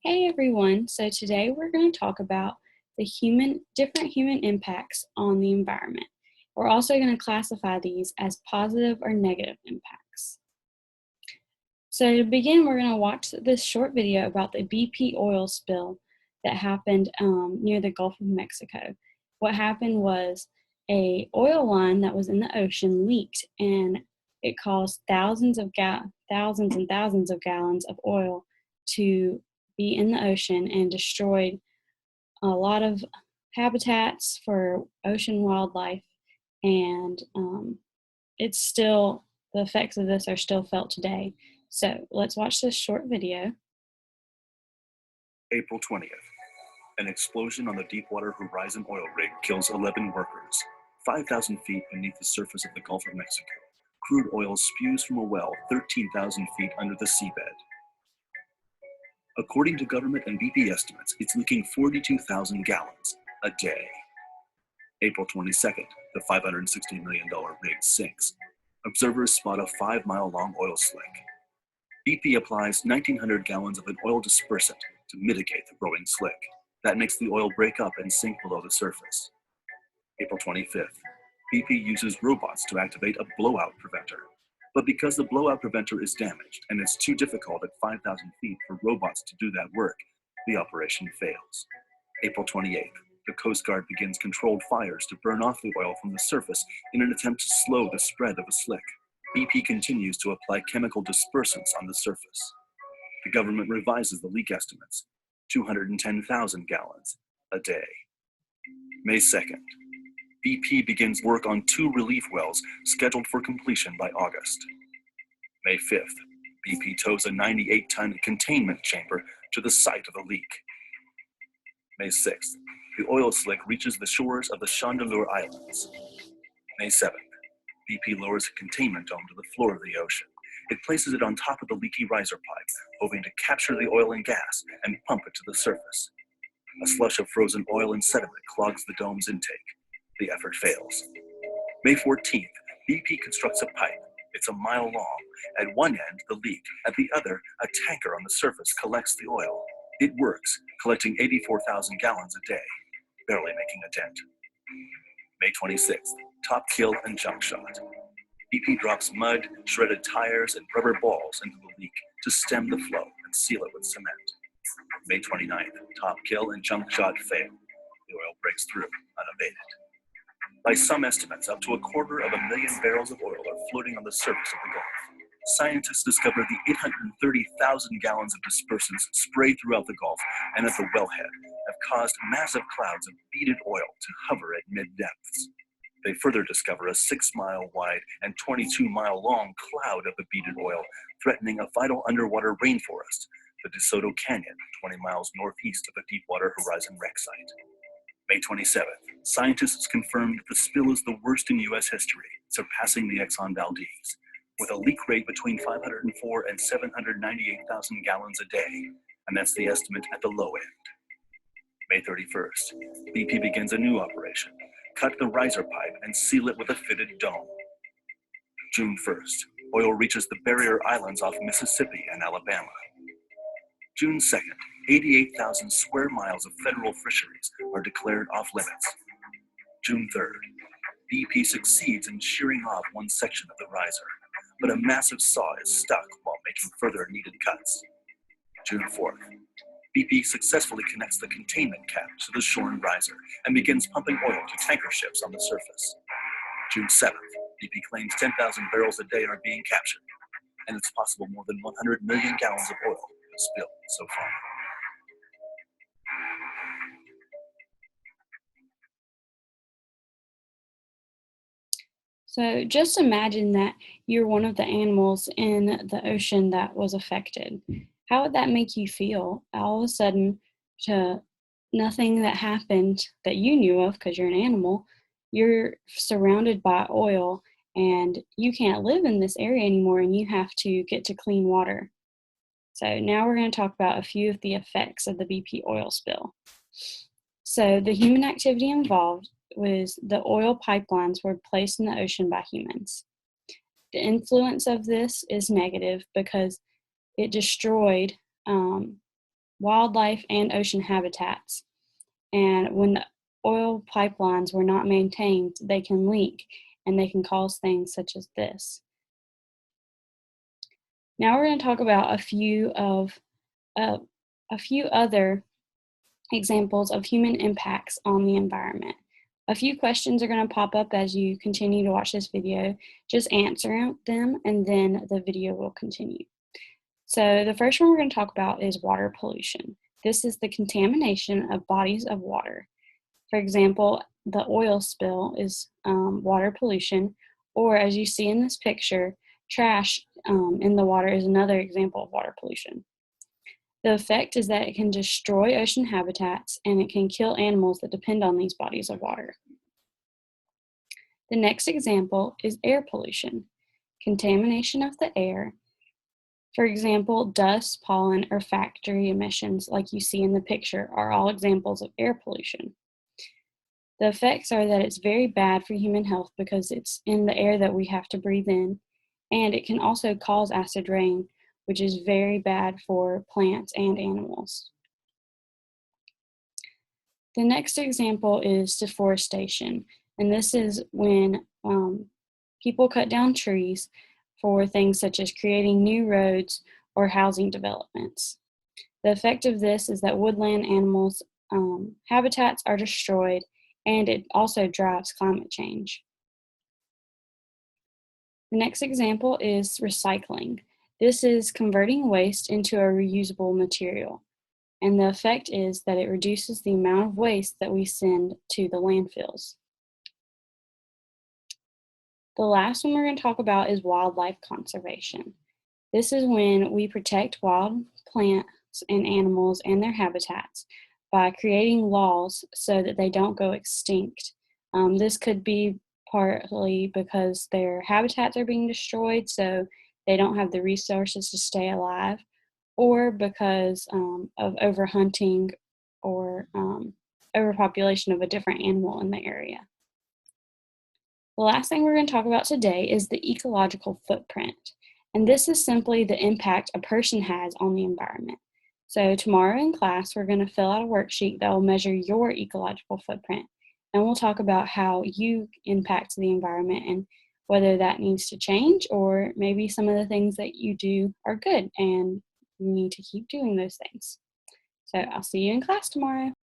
Hey everyone, so today we're going to talk about different human impacts on the environment. We're also going to classify these as positive or negative impacts. So to begin, we're going to watch this short video about the BP oil spill that happened near the Gulf of Mexico. What happened was a oil line that was in the ocean leaked, and it caused thousands and thousands of gallons of oil to be in the ocean and destroyed a lot of habitats for ocean wildlife. And the effects of this are still felt today. So let's watch this short video. April 20th. An explosion on the Deepwater Horizon oil rig kills 11 workers. 5,000 feet beneath the surface of the Gulf of Mexico, crude oil spews from a well 13,000 feet under the seabed. According to government and BP estimates, it's leaking 42,000 gallons a day. April 22nd, the $560 million rig sinks. Observers spot a 5-mile-long oil slick. BP applies 1,900 gallons of an oil dispersant to mitigate the growing slick. That makes the oil break up and sink below the surface. April 25th, BP uses robots to activate a blowout preventer. But because the blowout preventer is damaged and it's too difficult at 5,000 feet for robots to do that work, the operation fails. April 28th, the Coast Guard begins controlled fires to burn off the oil from the surface in an attempt to slow the spread of a slick. BP continues to apply chemical dispersants on the surface. The government revises the leak estimates, 210,000 gallons a day. May 2nd, BP begins work on 2 relief wells scheduled for completion by August. May 5th, BP tows a 98-ton containment chamber to the site of the leak. May 6th, the oil slick reaches the shores of the Chandeleur Islands. May 7th, BP lowers a containment dome to the floor of the ocean. It places it on top of the leaky riser pipe, hoping to capture the oil and gas and pump it to the surface. A slush of frozen oil and sediment clogs the dome's intake. The effort fails. May 14th, BP constructs a pipe. It's a mile long. At one end, the leak. At the other, a tanker on the surface collects the oil. It works, collecting 84,000 gallons a day, barely making a dent. May 26th, top kill and junk shot. BP drops mud, shredded tires, and rubber balls into the leak to stem the flow and seal it with cement. May 29th, top kill and junk shot fail. The oil breaks through, unabated. By some estimates, up to 250,000 barrels of oil are floating on the surface of the Gulf. Scientists discovered the 830,000 gallons of dispersants sprayed throughout the Gulf and at the wellhead have caused massive clouds of beaded oil to hover at mid-depths. They further discover a 6-mile wide and 22-mile long cloud of the beaded oil threatening a vital underwater rainforest, the DeSoto Canyon, 20 miles northeast of the Deepwater Horizon wreck site. May 27th, scientists confirmed that the spill is the worst in U.S. history, surpassing the Exxon Valdez, with a leak rate between 504 and 798,000 gallons a day, and that's the estimate at the low end. May 31st, BP begins a new operation. Cut the riser pipe and seal it with a fitted dome. June 1st, oil reaches the barrier islands off Mississippi and Alabama. June 2nd, 88,000 square miles of federal fisheries are declared off limits. June 3rd, BP succeeds in shearing off one section of the riser, but a massive saw is stuck while making further needed cuts. June 4th, BP successfully connects the containment cap to the shorn riser and begins pumping oil to tanker ships on the surface. June 7th, BP claims 10,000 barrels a day are being captured, and it's possible more than 100 million gallons of oil have spilled so far. So just imagine that you're one of the animals in the ocean that was affected. How would that make you feel? All of a sudden, to nothing that happened that you knew of because you're an animal, you're surrounded by oil and you can't live in this area anymore and you have to get to clean water. So now we're going to talk about a few of the effects of the BP oil spill. So the human activity involved was the oil pipelines were placed in the ocean by humans. The influence of this is negative because it destroyed wildlife and ocean habitats. And when the oil pipelines were not maintained, they can leak and they can cause things such as this. Now we're going to talk about a few other examples of human impacts on the environment. A few questions are going to pop up as you continue to watch this video. Just answer them and then the video will continue. So the first one we're going to talk about is water pollution. This is the contamination of bodies of water. For example, the oil spill is water pollution, or as you see in this picture, trash in the water is another example of water pollution. The effect is that it can destroy ocean habitats and it can kill animals that depend on these bodies of water. The next example is air pollution, contamination of the air. For example, dust, pollen, or factory emissions, like you see in the picture, are all examples of air pollution. The effects are that it's very bad for human health because it's in the air that we have to breathe in, and it can also cause acid rain, which is very bad for plants and animals. The next example is deforestation, and this is when people cut down trees for things such as creating new roads or housing developments. The effect of this is that woodland animals' habitats are destroyed, and it also drives climate change. The next example is recycling. This is converting waste into a reusable material, and the effect is that it reduces the amount of waste that we send to the landfills. The last one we're going to talk about is wildlife conservation. This is when we protect wild plants and animals and their habitats by creating laws so that they don't go extinct. This could be partly because their habitats are being destroyed, so they don't have the resources to stay alive, or because of overhunting or overpopulation of a different animal in the area. The last thing we're going to talk about today is the ecological footprint. And this is simply the impact a person has on the environment. So tomorrow in class, we're going to fill out a worksheet that will measure your ecological footprint. And we'll talk about how you impact the environment and whether that needs to change, or maybe some of the things that you do are good and you need to keep doing those things. So I'll see you in class tomorrow.